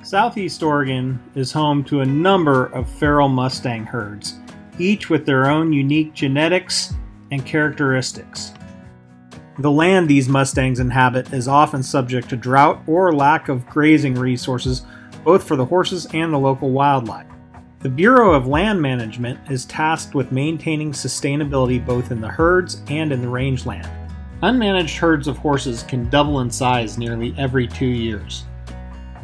Southeast Oregon is home to a number of feral Mustang herds, each with their own unique genetics and characteristics. The land these Mustangs inhabit is often subject to drought or lack of grazing resources, both for the horses and the local wildlife. The Bureau of Land Management is tasked with maintaining sustainability both in the herds and in the rangeland. Unmanaged herds of horses can double in size nearly every 2 years.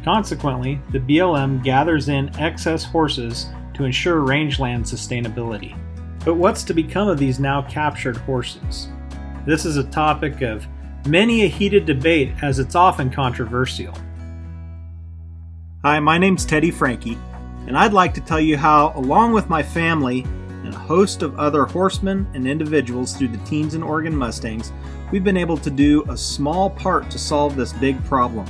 Consequently, the BLM gathers in excess horses to ensure rangeland sustainability. But what's to become of these now captured horses? This is a topic of many a heated debate, as it's often controversial. Hi, my name's Teddy Frankie, and I'd like to tell you how, along with my family and a host of other horsemen and individuals through the Teens Oregon Mustangs, we've been able to do a small part to solve this big problem,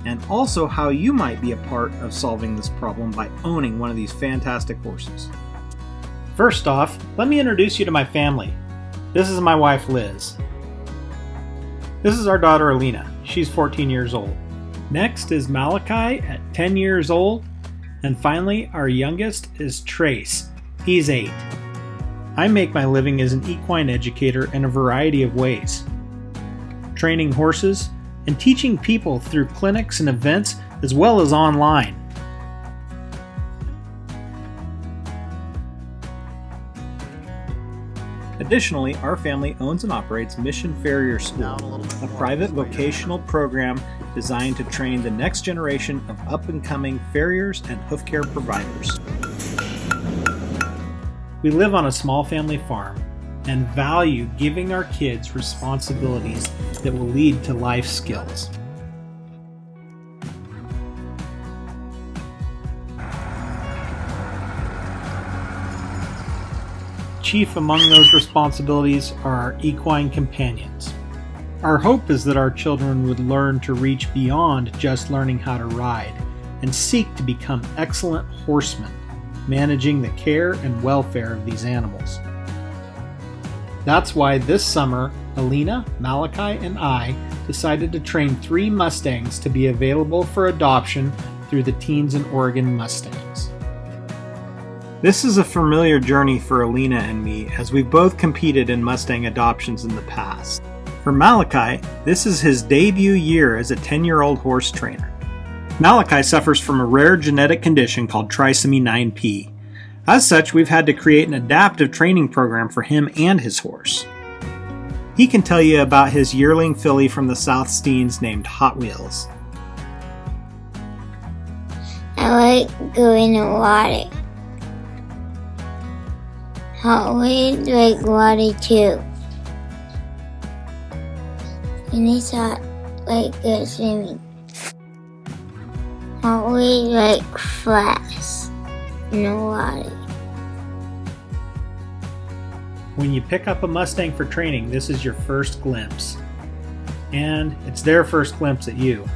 and also how you might be a part of solving this problem by owning one of these fantastic horses. First off, let me introduce you to my family. This is my wife, Liz. This is our daughter, Alina. She's 14 years old. Next is Malachi at 10 years old. And finally, our youngest is Trace. He's 8. I make my living as an equine educator in a variety of ways. Training horses and teaching people through clinics and events as well as online. Additionally, our family owns and operates Mission Farrier School, a private vocational program designed to train the next generation of up-and-coming farriers and hoof care providers. We live on a small family farm and value giving our kids responsibilities that will lead to life skills. Chief among those responsibilities are our equine companions. Our hope is that our children would learn to reach beyond just learning how to ride and seek to become excellent horsemen, managing the care and welfare of these animals. That's why this summer, Alina, Malachi, and I decided to train 3 Mustangs to be available for adoption through the Teens Oregon Mustangs. This is a familiar journey for Alina and me, as we've both competed in Mustang adoptions in the past. For Malachi, this is his debut year as a 10-year-old horse trainer. Malachi suffers from a rare genetic condition called trisomy 9p. As such, we've had to create an adaptive training program for him and his horse. He can tell you about his yearling filly from the South Steens named Hot Wheels. I like going to water. Hot Wheels like water too. And it's hot like good swimming. Hot Wheels like fast in the water. When you pick up a Mustang for training, this is your first glimpse. And it's their first glimpse at you.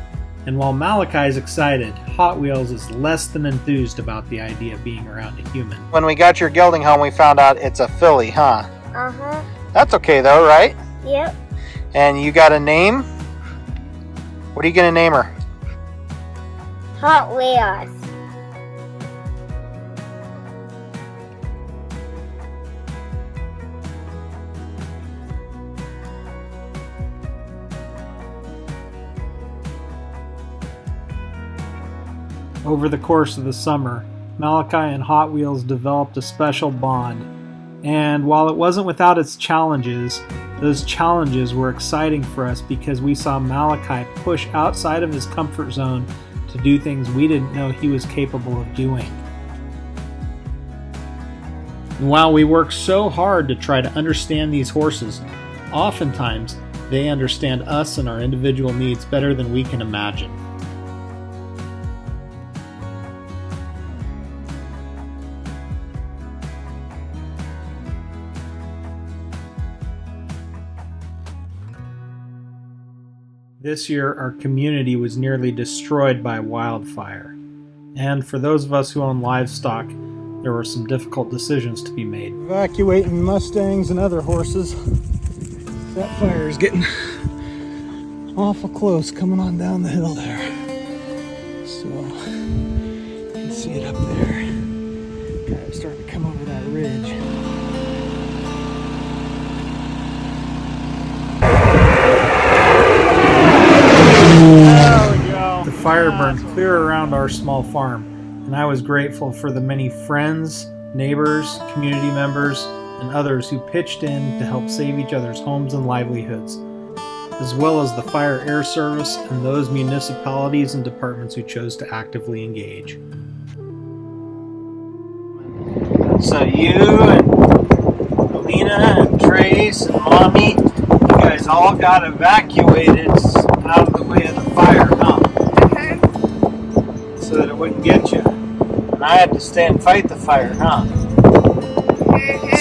And while Malachi's excited, Hot Wheels is less than enthused about the idea of being around a human. When we got your gelding home, we found out it's a filly, huh? Uh-huh. That's okay though, right? Yep. And you got a name? What are you gonna name her? Hot Wheels. Over the course of the summer, Malachi and Hot Wheels developed a special bond. And while it wasn't without its challenges, those challenges were exciting for us because we saw Malachi push outside of his comfort zone to do things we didn't know he was capable of doing. And while we work so hard to try to understand these horses, oftentimes they understand us and our individual needs better than we can imagine. This year, our community was nearly destroyed by wildfire. And for those of us who own livestock, there were some difficult decisions to be made. Evacuating Mustangs and other horses. That fire is getting awful close coming on down the hill there. So you can see it up there. Kind of starting to come over that ridge. There we go. The fire burned clear around our small farm, and I was grateful for the many friends, neighbors, community members, and others who pitched in to help save each other's homes and livelihoods, as well as the Fire Air Service and those municipalities and departments who chose to actively engage. So you and Alina and Trace and Mommy, you guys all got evacuated out of the way of the fire, huh? So that it wouldn't get you. And I had to stay and fight the fire, huh?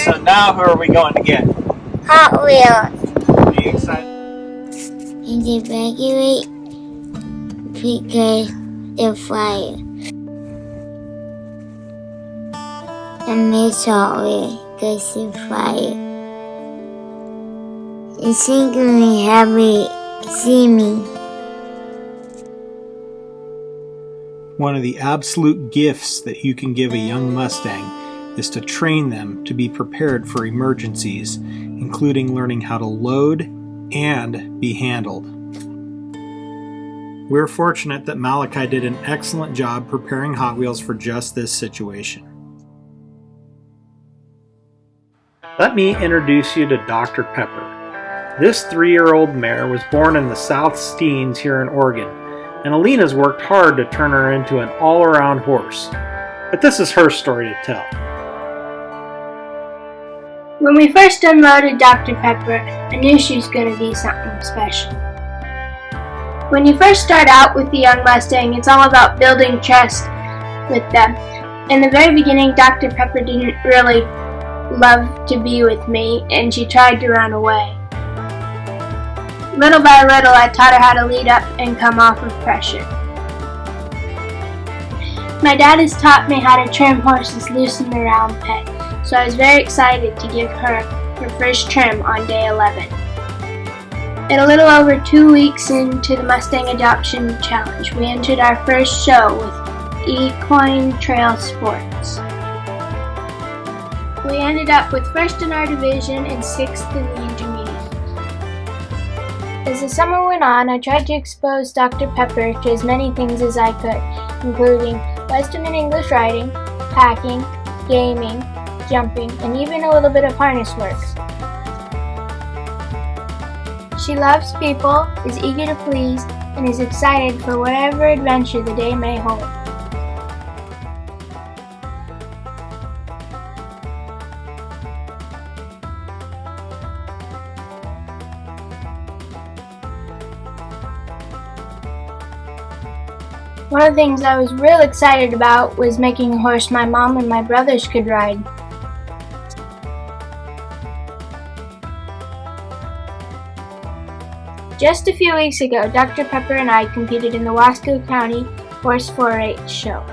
So now who are we going to get? Hot Wheels. Are you excited? And evacuate because the fire. And miss Hot Wheels because the fire. And secretly happy see me. One of the absolute gifts that you can give a young Mustang is to train them to be prepared for emergencies, including learning how to load and be handled. We're fortunate that Malachi did an excellent job preparing Hot Wheels for just this situation. Let me introduce you to Dr. Pepper. This 3-year-old mare was born in the South Steens here in Oregon, and Alina's worked hard to turn her into an all-around horse. But this is her story to tell. When we first unloaded Dr. Pepper, I knew she was going to be something special. When you first start out with the young Mustang, it's all about building trust with them. In the very beginning, Dr. Pepper didn't really love to be with me, and she tried to run away. Little by little, I taught her how to lead up and come off of pressure. My dad has taught me how to trim horses loose in the round pen, so I was very excited to give her her first trim on day 11. In a little over 2 weeks into the Mustang Adoption Challenge, we entered our first show with Equine Trail Sports. We ended up with first in our division and 6th in the intermediate. As the summer went on, I tried to expose Dr. Pepper to as many things as I could, including Western and English riding, packing, gaming, jumping, and even a little bit of harness work. She loves people, is eager to please, and is excited for whatever adventure the day may hold. One of the things I was real excited about was making a horse my mom and my brothers could ride. Just a few weeks ago, Dr. Pepper and I competed in the Wasco County Horse 4-H show.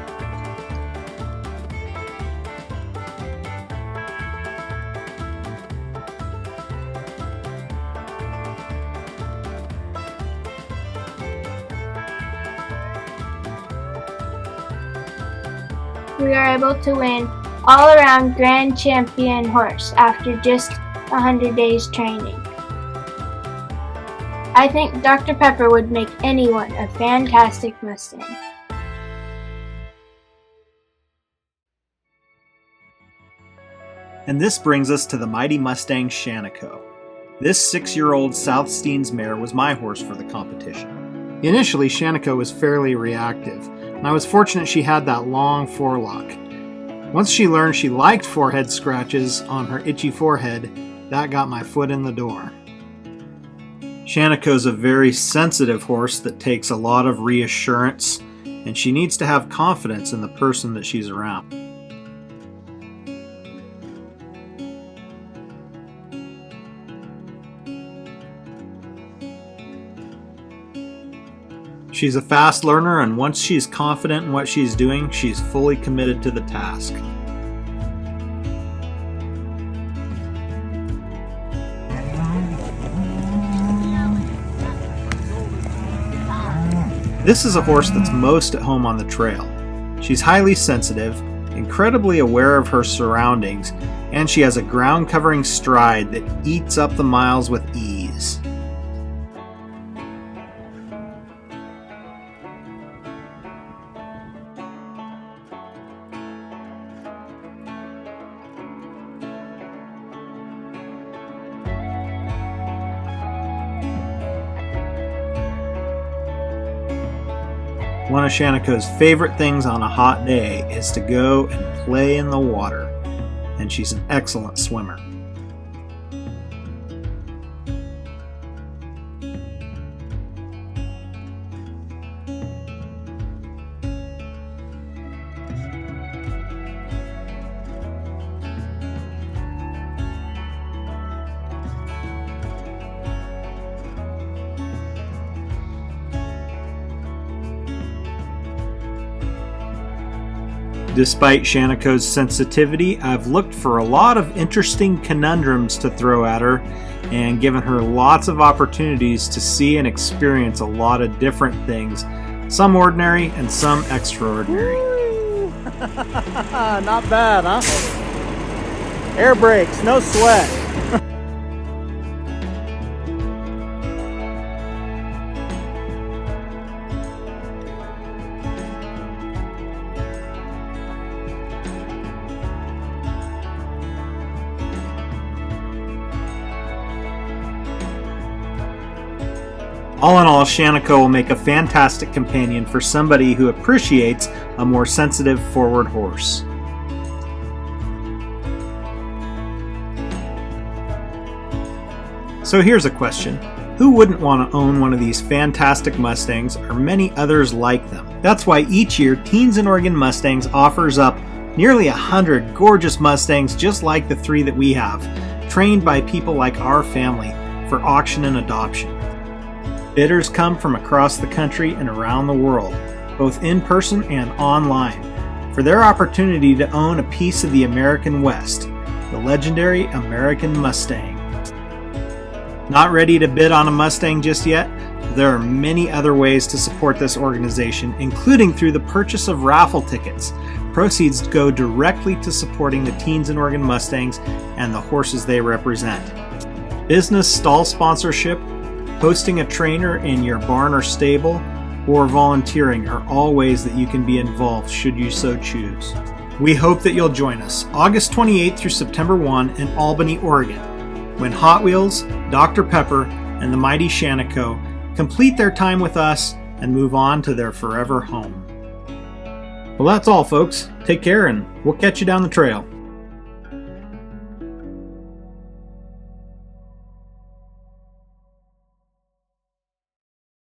We are able to win all-around Grand Champion horse after just 100 days training. I think Dr. Pepper would make anyone a fantastic Mustang. And this brings us to the Mighty Mustang Shanico. This 6-year-old South Steens mare was my horse for the competition. Initially, Shanico was fairly reactive, and I was fortunate she had that long forelock. Once she learned she liked forehead scratches on her itchy forehead, that got my foot in the door. Shanico's a very sensitive horse that takes a lot of reassurance, and she needs to have confidence in the person that she's around. She's a fast learner, and once she's confident in what she's doing, she's fully committed to the task. This is a horse that's most at home on the trail. She's highly sensitive, incredibly aware of her surroundings, and she has a ground-covering stride that eats up the miles with ease. One of Shanico's favorite things on a hot day is to go and play in the water, and she's an excellent swimmer. Despite Shanico's sensitivity, I've looked for a lot of interesting conundrums to throw at her and given her lots of opportunities to see and experience a lot of different things, some ordinary and some extraordinary. Not bad, huh? Air brakes, no sweat. All in all, Shanico will make a fantastic companion for somebody who appreciates a more sensitive forward horse. So here's a question. Who wouldn't want to own one of these fantastic Mustangs or many others like them? That's why each year Teens Oregon Mustangs offers up nearly 100 gorgeous Mustangs just like the 3 that we have, trained by people like our family for auction and adoption. Bidders come from across the country and around the world, both in person and online, for their opportunity to own a piece of the American West, the legendary American Mustang. Not ready to bid on a Mustang just yet? There are many other ways to support this organization, including through the purchase of raffle tickets. Proceeds go directly to supporting the Teens Oregon Mustangs and the horses they represent. Business stall sponsorship, hosting a trainer in your barn or stable, or volunteering are all ways that you can be involved should you so choose. We hope that you'll join us August 28th through September 1 in Albany, Oregon, when Hot Wheels, Dr. Pepper, and the Mighty Shaniko complete their time with us and move on to their forever home. Well, that's all, folks. Take care, and we'll catch you down the trail.